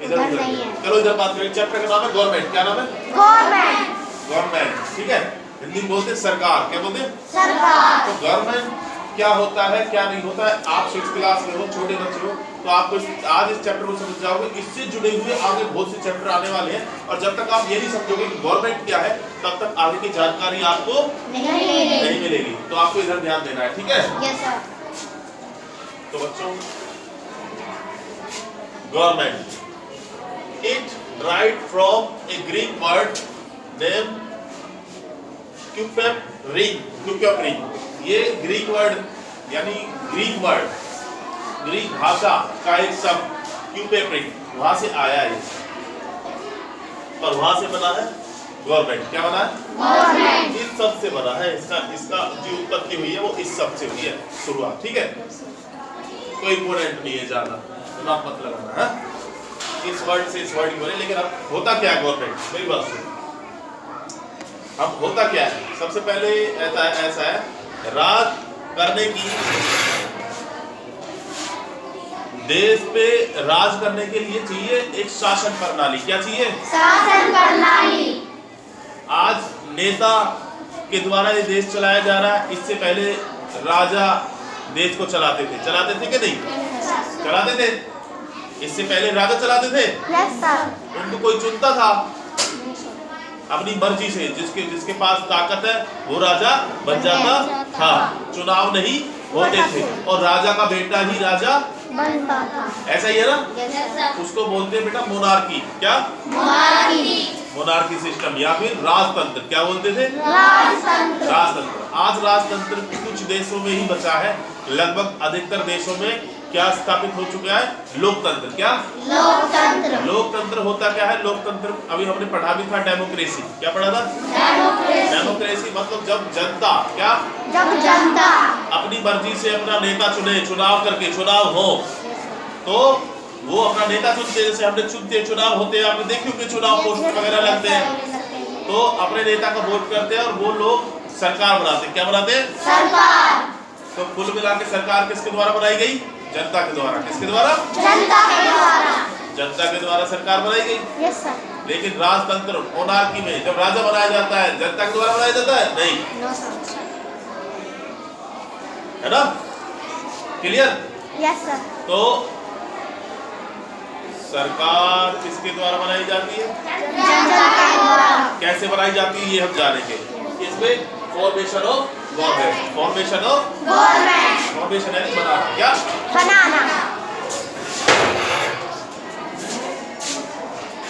इधर नहीं है। चलो इधर बात करें। चैप्टर का नाम है गवर्नमेंट। क्या नाम है? गवर्नमेंट। गवर्नमेंट, ठीक है। हिंदी में बोलते हैं सरकार। क्या बोलते हैं? सरकार। तो गवर्नमेंट क्या होता है क्या नहीं होता है, आप 6th क्लास में हो, छोटे बच्चे हो, तो आपको आज इस चैप्टर को समझ जाओगे। इससे जुड़े हुए आगे बहुत से चैप्टर आने वाले हैं, और जब तक आप ये नहीं समझोगे कि गवर्नमेंट क्या है, तब तक आगे की जानकारी आपको नहीं मिलेगी। तो आपको इधर ध्यान देना है, ठीक है? Yes sir. तो बच्चों, government, it right from a Greek word name क्यूपेपरी। ये ग्रीक वर्ड यानी ग्रीक भाषा का एक शब्द क्यूपेपरी, वहां से आया है, और वहां से बना है गवर्नमेंट। क्या बना है? गवर्नमेंट। इस शब्द से बना है। इसका जो उत्पत्ति हुई है वो इस शब्द से हुई है, शुरुआत, ठीक है? कोई इंपोर्टेंट नहीं है ज्यादा, दिमाग मत लगाना है। इस वर्ड से इस वर्ड की बने, लेकिन अब होता क्या है गवर्नमेंट? मेरी बात सुनो। अब होता क्या है? सबसे पहले ऐसा है, राज करने की, देश पे राज करने के लिए चाहिए एक शासन प्रणाली। क्या चाहिए? शासन प्रणाली। आज नेता के द्वारा ये देश चलाया जा रहा है। इससे पहले राजा देश को चलाते थे कि नहीं? चलाते थे। इससे पहले राजा चलाते थे। Yes sir. उनको कोई चुनता था अपनी मर्जी से, जिसके पास ताकत है वो राजा बन जाता था। चुनाव नहीं होते थे, और राजा का बेटा ही राजा बनता था। ऐसा ही है ना? Yes sir. उसको बोलते हैं बेटा मोनार्की। क्या? मोनार्की सिस्टम, या फिर राजतंत्र। क्या बोलते थे? राजतंत्र। आज राजतंत्र कुछ देशों में ही बचा है, लगभग अधिकतर देशों में क्या स्थापित हो चुका है? लोकतंत्र। क्या? लोकतंत्र होता क्या है? लोकतंत्र अभी हमने पढ़ा भी था, डेमोक्रेसी। क्या पढ़ा था? डेमोक्रेसी मतलब जब जनता अपनी मर्जी से अपना नेता चुने, चुनाव करके, चुनाव हो तो वो अपना नेता चुनते, जैसे हमने चुनते चुनाव होते हैं, आपने देखिए कि चुनाव पोस्टर वगैरह लगते हैं, तो अपने नेता का वोट करते हैं और वो लोग सरकार बनाते हैं। क्या बनाते हैं? सरकार। तो कुल मिला के सरकार किसके द्वारा बनाई गई? जनता के द्वारा। किसके द्वारा? जनता के द्वारा सरकार बनाई गई। Yes sir. लेकिन राजतंत्र, मोनार्की में जब राजा बनाया जाता है, जनता के द्वारा बनाया जाता है? नहीं। No sir. है ना? क्लियर? Yes sir. तो सरकार किसके द्वारा बनाई जाती है? जनता के द्वारा। कैसे बनाई जाती है ये हम जानेंगे। इसमें फॉर्मेशन ऑफ गवर्नमेंट। फॉर्मेशन यानी बनाना। क्या? बनाना।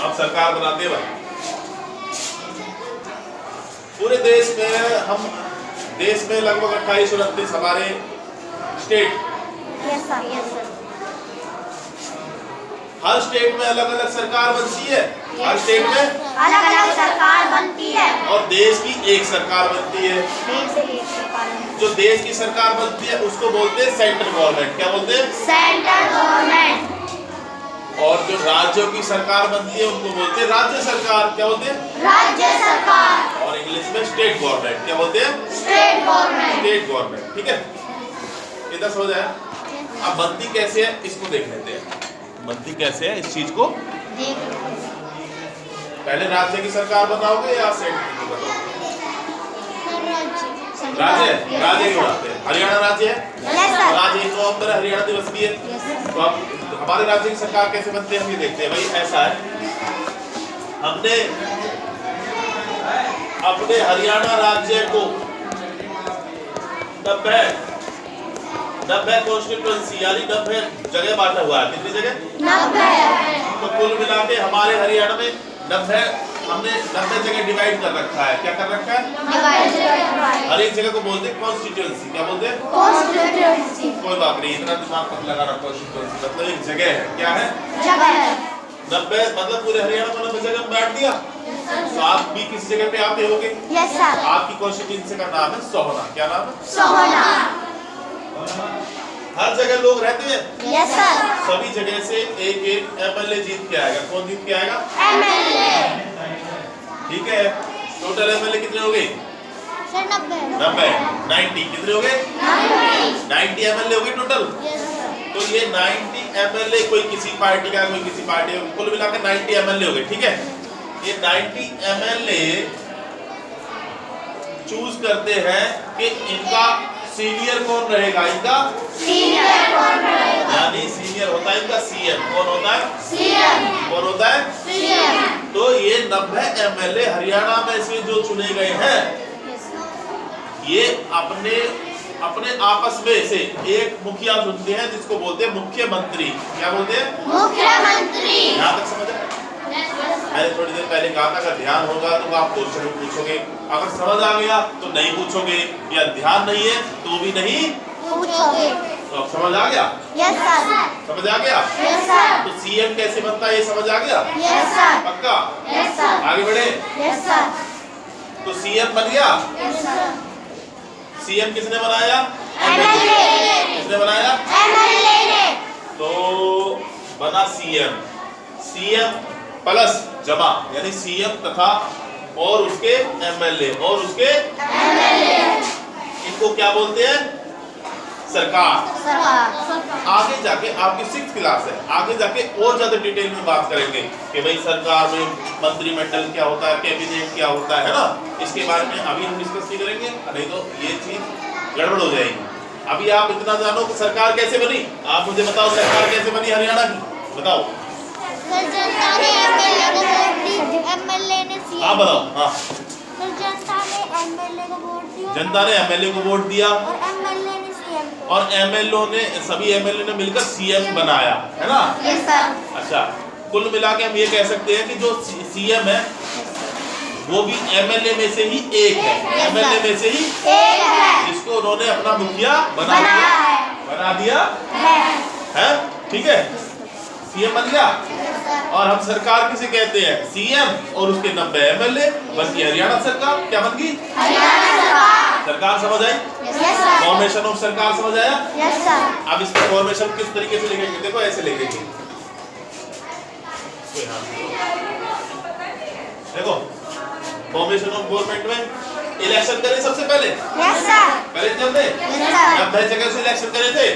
अब सरकार बनाते हैं भाई पूरे देश में। देश में लगभग 28-29 हमारे स्टेट। Yes sir. हर स्टेट में अलग अलग सरकार बनती है। हर स्टेट में अलग सरकार बनती है, और देश की एक सरकार बनती है। जो देश की सरकार बनती है उसको बोलते हैं सेंट्रल गवर्नमेंट। क्या बोलते हैं? Central government. और जो राज्यों की सरकार बनती है उनको बोलते हैं राज्य सरकार। क्या बोलते हैं? राज्य सरकार। और इंग्लिश में स्टेट गवर्नमेंट। क्या बोलते हैं? State government. ठीक है, इतना समझ आया? अब बनती कैसे है इसको देख लेते हैं। बनती कैसे है इस चीज को पहले राज्य की सरकार बताओगे या सेंट्रल की बताओगे? राज्य क्यों बनाते हैं? हरियाणा राज्य है, राज्य 1 नवंबर हरियाणा दिवस भी है। तो अब हमारे राज्य की सरकार कैसे बनती है हम ये देखते हैं। भाई ऐसा है, हमने अपने हरियाणा राज्य को 90 कॉन्स्टिट्यूएंसी यानी 90 जगह बांटा हुआ है। कितनी जगह? 90। तो कुल मिला के हमारे हरियाणा में 90 हमने 90 जगह डिवाइड कर रखा है। क्या कर रखा है? हर एक जगह को बोलते हैं कॉन्स्टिट्यूएंसी। क्या बोलते हैं? कॉन्स्टिट्यूएंसी। कोई बात नहीं, इतना दिमाग मत लगाना। कॉन्स्टिट्यूएंसी मतलब एक जगह है। क्या है? जगह। 90 मतलब पूरे हरियाणा को 90 जगह में बांट दिया। तो आप भी किसी जगह पे आते होगे। Yes sir. आपकी कॉन्स्टिट्यूएंसी का नाम है सोहना। क्या नाम है? सोहना। हर जगह लोग रहते हैं। Yes sir. सभी जगह से एक एमएलए जीत के आएगा। कौन जीत के आएगा? एमएलए। ठीक है, टोटल एमएलए कितने हो गए? 90। 90 90 कितने हो गए? 90 एमएलए हो गए टोटल। तो ये 90 एमएलए कोई किसी पार्टी का, कोई किसी पार्टी का, कुल मिलाकर 90 एमएलए हो गए। ठीक है, ये 90 एमएलए चूज करते हैं कि इनका सीनियर कौन रहेगा, इनका सीनियर कौन रहेगा, यानी सीनियर होता है इनका सीएम। कौन होता है? सीएम। कौन होता है? सीएम। तो ये 90 एमएलए हरियाणा में से जो चुने गए हैं, ये अपने अपने आपस में से एक मुखिया चुनते हैं जिसको बोलते हैं मुख्यमंत्री। क्या बोलते हैं? मुख्यमंत्री। यहाँ तक समझ आया? मैंने थोड़ी देर पहले कहा था अगर ध्यान होगा तो आप क्वेश्चन पूछोगे, अगर समझ आ गया तो नहीं पूछोगे, या ध्यान नहीं है तो भी नहीं पूछोगे। तो अब समझ आ गया? Yes sir. समझ आ गया? Yes sir. तो सीएम कैसे बनता है ये समझ आ गया? Yes sir. पक्का? Yes sir. आगे बढ़े। Yes sir. तो सीएम बन गया। Yes sir. सीएम किसने बनाया? एमएलए। किसने बनाया? एमएलए ने। तो बना सीएम। सीएम प्लस जमा, यानी सीएम तथा और उसके एमएलए और उसके एमएलए, इनको क्या बोलते हैं? सरकार। सरकार। आगे जाके आपकी 6th क्लास है, आगे जाके और ज्यादा डिटेल में बात करेंगे कि भाई सरकार में मंत्रिमंडल क्या होता है, कैबिनेट क्या होता है ना, इसके बारे में अभी हम डिस्कस नहीं करेंगे, नहीं तो ये चीज गड़बड़ हो जाएगी। अभी आप इतना जानो कि सरकार कैसे बनी। आप मुझे बताओ सरकार कैसे बनी हरियाणा की, बताओ। जनता ने एमएलए को वोट दी, एमएलए ने सीएम। हाँ बताओ। हाँ, जनता ने एमएलए को वोट दिया, जनता ने एमएलए को वोट दिया और एमएलए ने सीएम को, और एमएलए ने, सभी एमएलए ने मिलकर सीएम बनाया, है ना? Yes sir. अच्छा, कुल मिला के हम ये कह सकते हैं कि जो सीएम है वो भी एमएलए में से ही एक है, एमएलए में से ही एक है, जिसको उन्होंने अपना मुखिया बनाया है, बना दिया है। ठीक है, सीएम बन गया। और हम सरकार किसे कहते हैं? सीएम और उसके 90 एमएलए बन गई हरियाणा सरकार। क्या बन गई? हरियाणा सरकार। सरकार समझ आई? Yes sir. फॉर्मेशन ऑफ सरकार समझ आया? Yes sir. अब इसका फॉर्मेशन किस तरीके से लिखेंगे? देखो ऐसे लिखेंगे, देखो फॉर्मेशन ऑफ गवर्नमेंट में इलेक्शन करे सबसे पहले। Yes sir. करे थे हमने, यस सर। 90 जगह से इलेक्शन करे थे।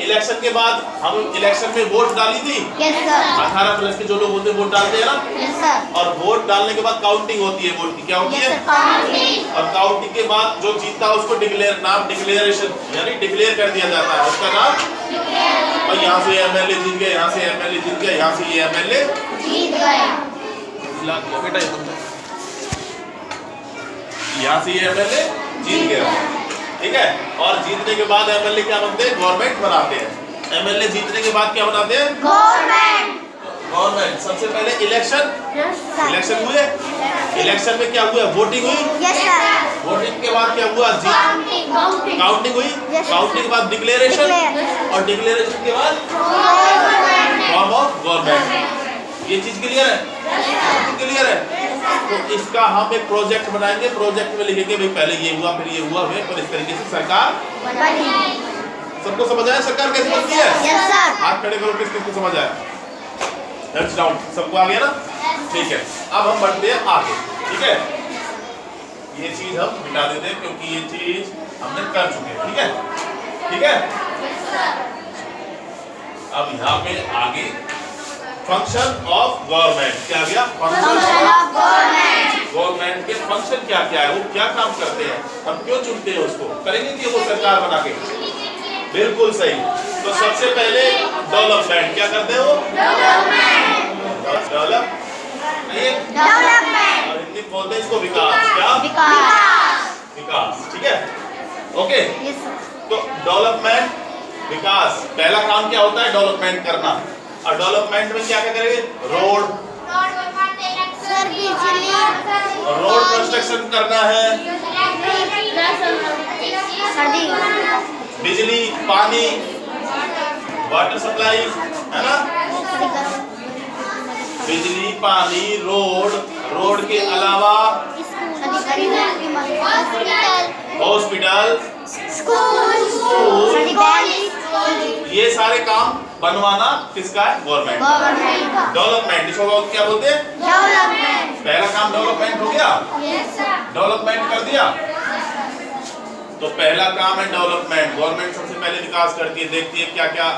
इलेक्शन के बाद हम इलेक्शन में वोट डाली थी। Yes sir. 18 प्लस के जो लोग होते हैं वोट डालते हैं ना, यस सर। और वोट डालने के बाद काउंटिंग होती है वोट की। क्या होती यस है? Sir, counting. और काउंटिंग के बाद जो जीतता है उसको डिक्लेयर, नाम डिक्लेरेशन यानी डिक्लेयर कर दिया जाता है, उसका नाम। और यहाँ से एमएलए जीत गया, यहाँ से एमएलए जीत गया, यहाँ से ये एमएलए जीत गया। बेटा यहाँ से ये एमएलए जीत गया। ठीक है, और जीतने के बाद एमएलए क्या बनते हैं? गवर्नमेंट बनाते हैं। एमएलए जीतने के बाद क्या बनाते हैं? गवर्नमेंट। गवर्नमेंट। सबसे पहले इलेक्शन, यस सर। इलेक्शन हुए। इलेक्शन में क्या हुआ? वोटिंग हुई। Yes sir. वोटिंग के बाद क्या हुआ? काउंटिंग। काउंटिंग हुई। Yes. काउंटिंग के बाद डिक्लेरेशन, Declare. और डिक्लेरेशन के बाद गवर्नमेंट। Form of government. ये चीज क्लियर है? क्लियर है? तो इसका हम एक प्रोजेक्ट बनाएंगे, प्रोजेक्ट में लिखेंगे भाई पहले ये हुआ, फिर ये हुआ, फिर इस तरीके से सरकार बनी। सबको समझ आया सरकार कैसे बनती है? Yes sir. हाथ खड़े करो, किस किस को समझ आया? हेड्स डाउन, सबको आ गया ना? ठीक है, अब हम बढ़ते हैं आगे। ठीक है, ये चीज हम मिटा देते हैं क्योंकि ये चीज हमने कर चुके हैं। ठीक है, ठीक है। अब यहाँ पे आगे फंक्शन ऑफ गवर्नमेंट क्या गया? Function of government. गवर्नमेंट के फंक्शन क्या क्या है, वो क्या काम करते हैं, हम क्यों चुनते हैं उसको, करेंगे कि वो सरकार बना के? बिल्कुल सही। तो सबसे पहले डेवलपमेंट क्या करते हैं वो? डेवलप नहीं, डेवलपमेंट। और हिंदी बोलते हैं इसको विकास। क्या? विकास। विकास। ठीक है, ओके। Yes sir. तो डेवलपमेंट, विकास, पहला काम क्या होता है? डेवलपमेंट करना। और डेवलपमेंट में क्या क्या करेंगे? रोड, सर बिजली, रोड कंस्ट्रक्शन करना है, बिजली, पानी, वाटर सप्लाई, है ना? बिजली, पानी, रोड, रोड के अलावा हॉस्पिटल, स्कूल, ये सारे काम बनवाना किसका है? गवर्नमेंट। गवर्नमेंट का। डेवलपमेंट, इसको क्या बोलते हैं? डेवलपमेंट। पहला काम डेवलपमेंट हो गया। Yes sir. डेवलपमेंट कर दिया तो पहला काम है डेवलपमेंट। गवर्नमेंट सबसे पहले विकास करती है, देखती है क्या क्या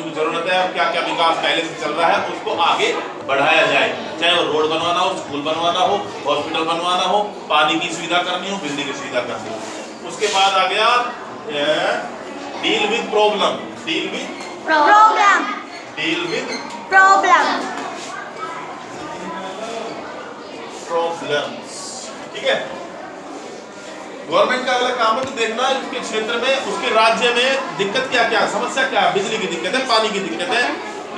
की जरूरत है और क्या क्या विकास पहले से चल रहा है उसको आगे बढ़ाया जाए, चाहे वो रोड बनवाना हो, स्कूल बनवाना हो, हॉस्पिटल बनवाना हो, पानी की सुविधा करनी हो, बिजली की सुविधा करनी हो। उसके बाद आ गया deal with problem, deal with problem, deal with problem, problems. ठीक है, गवर्नमेंट का अगला काम है तो देखना उसके क्षेत्र में, उसके राज्य में दिक्कत क्या क्या, समस्या क्या है, बिजली की दिक्कत है, पानी की दिक्कत है,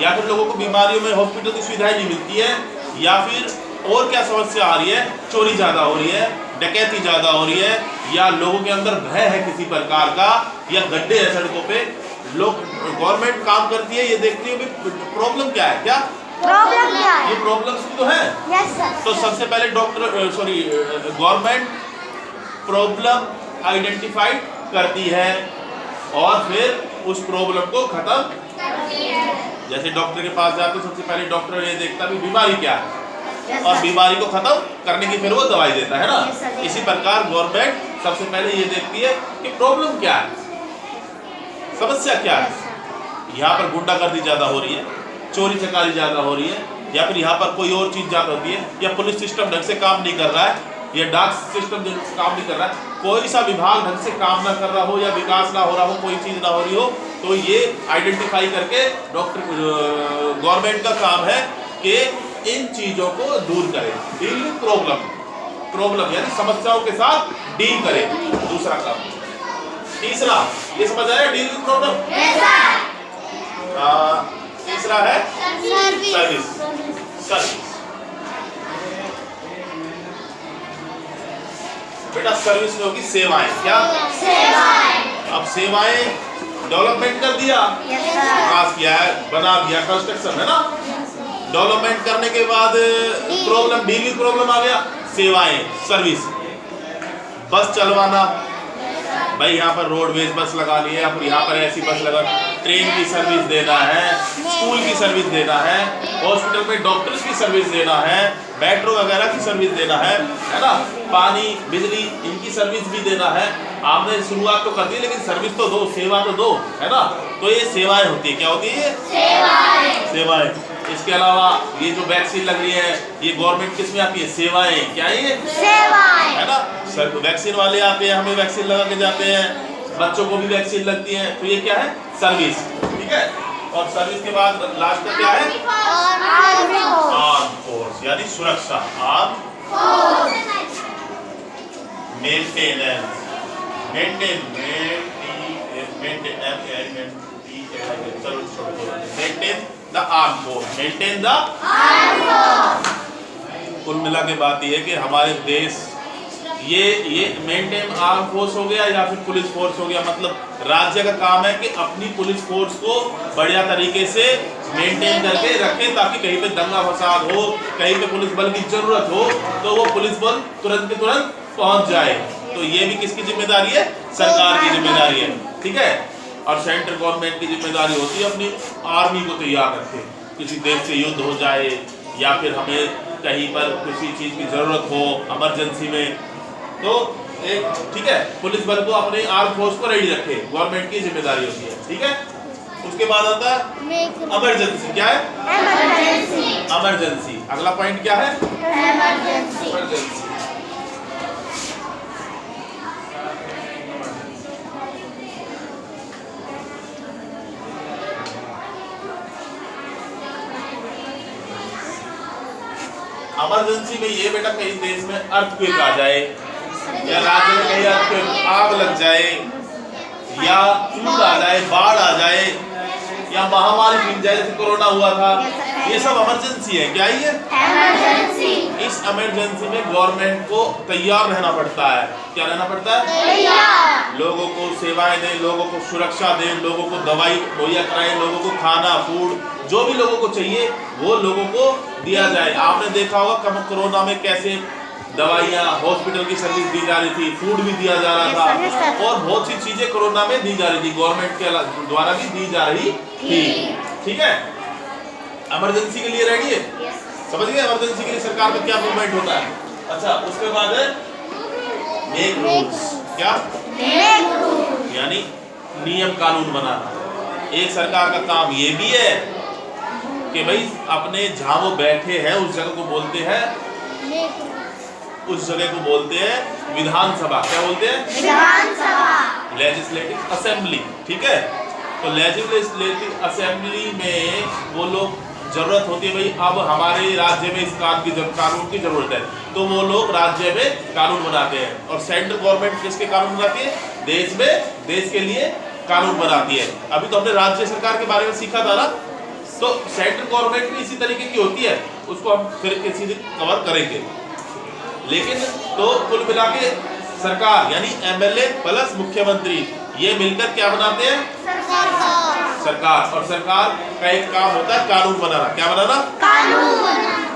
या फिर लोगों को बीमारियों में हॉस्पिटल की सुविधाएं नहीं मिलती है, या फिर और क्या समस्या आ रही है, चोरी ज्यादा हो रही है, डकैती ज्यादा हो रही है, या लोगों के अंदर भय है किसी प्रकार का, या गड्ढे है सड़कों पे। लोग, गवर्नमेंट काम करती है, ये देखती है प्रॉब्लम क्या है, क्या प्रॉब्लम क्या है, ये प्रॉब्लम्स भी तो है। Yes sir. तो सबसे पहले गवर्नमेंट प्रॉब्लम आइडेंटिफाई करती है और फिर उस प्रॉब्लम को खत्म करती है। जैसे डॉक्टर के पास जाते हो, सबसे पहले डॉक्टर ये देखता है बीमारी क्या है और बीमारी को खत्म करने की फिर वो दवाई देता है ना। इसी प्रकार गवर्नमेंट सबसे पहले ये देखती है कि प्रॉब्लम क्या है, समस्या क्या है। यहाँ पर गुंडागर्दी ज्यादा हो रही है, चोरी चकारी ज्यादा हो रही है, या फिर यहाँ पर कोई और चीज ज्यादा होती है, या पुलिस सिस्टम ढंग से काम नहीं कर रहा है, या डाक सिस्टम काम नहीं कर रहा है, कोई सा विभाग ढंग से काम ना कर रहा हो, या विकास ना हो रहा हो, कोई चीज ना हो रही हो, तो ये आइडेंटिफाई करके गवर्नमेंट का काम है कि इन चीजों को दूर करे, डील विद प्रॉब्लम, प्रॉब्लम यानी समस्याओं के साथ डील करे, दूसरा काम। तीसरा, ये समझ आया डील विद प्रॉब्लम। तीसरा है सर्विस, सर्विस। बेटा सर्विस में होगी सेवाएं, क्या सेवाएं। अब सेवाएं डेवलपमेंट कर दिया, विकास किया है, बना दिया, कंस्ट्रक्शन है ना। डेवलपमेंट करने के बाद प्रॉब्लम, डील विद प्रॉब्लम आ गया, सेवाएं, सर्विस। बस चलवाना, भाई यहाँ पर रोडवेज बस लगा ली है, फिर यहाँ पर ऐसी बस लगा, ट्रेन की सर्विस देना है, स्कूल की सर्विस देना है, हॉस्पिटल में डॉक्टर्स की सर्विस देना है, मेट्रो वगैरह की सर्विस देना है ना, पानी बिजली इनकी सर्विस भी देना है। आपने शुरुआत तो कर दी, लेकिन सर्विस तो दो, सेवा तो दो, है ना। तो ये सेवाएं होती है, क्या होती है, सेवाएं, सेवाएं। इसके अलावा ये जो वैक्सीन लग रही है, ये गवर्नमेंट किस में आती है, सेवाएं, क्या है ये, सेवाएं, है ना। वैक्सीन वाले आते हैं, हमें वैक्सीन लगा के जाते हैं, बच्चों को भी वैक्सीन लगती है, तो ये क्या है, सर्विस। ठीक है, और सर्विस के बाद लास्ट का क्या है, आर्म फोर्स यानी सुरक्षा, arm force, maintenance, maintain the arm force, maintain the arm force. कुल मिला के बात ये है कि हमारे देश ये मेंटेन आर्म फोर्स हो गया या फिर पुलिस फोर्स हो गया, मतलब राज्य का काम है कि अपनी पुलिस फोर्स को बढ़िया तरीके से मेंटेन करके रखें, ताकि कहीं पे दंगा फसाद हो, कहीं पे पुलिस बल की जरूरत हो तो वो पुलिस बल तुरंत के तुरंत पहुंच जाए। तो ये भी किसकी जिम्मेदारी है, सरकार की जिम्मेदारी है। ठीक है, और सेंट्रल गवर्नमेंट की जिम्मेदारी होती है अपनी आर्मी को तैयार रखे, किसी देश से युद्ध हो जाए या फिर हमें कहीं पर किसी चीज की जरूरत हो इमरजेंसी में, तो एक ठीक है पुलिस बल को अपने आर्म फोर्स को रेडी रखे, गवर्नमेंट की जिम्मेदारी होती है। ठीक है, उसके बाद आता है इमरजेंसी, क्या है, इमरजेंसी, इमरजेंसी। अगला पॉइंट क्या है, इमरजेंसी, इमरजेंसी। इमरजेंसी में ये बेटा कहीं देश में अर्थक्वेक आ जाए, या राज्य में कहीं अर्थक्वेक आग लग जाए, या फ्लूड आ जाए, बाढ़ आ जाए, या महामारी फैल जाए जैसे कोरोना हुआ था, ये सब इमरजेंसी है। क्या ये इमरजेंसी? इस इमरजेंसी में गवर्नमेंट को तैयार रहना पड़ता है। क्या रहना पड़ता है, तैयार। लोगों को सेवाएं दें, लोगों को सुरक्षा दें, लोगों को दवाई मुहैया कराएं, लोगों को खाना फूड जो भी लोगों को चाहिए वो लोगों को दिया जाए। आपने देखा होगा कोरोना में कैसे दवाइयाँ, हॉस्पिटल की सर्विस दी जा रही थी, फूड भी दिया जा रहा था, और बहुत सी चीजें कोरोना में दी जा रही थी, गवर्नमेंट के द्वारा भी दी जा रही थी। ठीक है, इमरजेंसी के लिए रेडी है, समझ गए। इमरजेंसी के लिए सरकार में क्या मूवमेंट होता है। अच्छा, उसके बाद है मेक रूल्स, क्या यानी नियम कानून बनाना। एक सरकार का काम ये भी है कि भाई अपने जहाँ वो बैठे हैं उस जगह को बोलते हैं, उस जगह को बोलते हैं विधानसभा। क्या बोलते हैं? विधानसभा। Legislative assembly. ठीक है, तो लेजिस्लेटिव असेंबली में वो लोग जरूरत होती है भाई अब हमारे राज्य में इस कानून की जरूरत है, तो वो लोग राज्य में कानून बनाते हैं। और सेंट्रल गवर्नमेंट किसके कानून बनाती है? देश में, देश के लिए कानून बनाती है। अभी तो हमने राज्य सरकार के बारे में सीखा था ना, तो सेंट्रल गवर्नमेंट भी इसी तरीके की होती है, उसको हम फिर किसी दिन कवर करेंगे। लेकिन तो कुल मिला के सरकार यानी एमएलए प्लस मुख्यमंत्री ये मिलकर क्या बनाते हैं? सरकार। और सरकार का एक काम होता है कानून बनाना। क्या बनाना? कानून।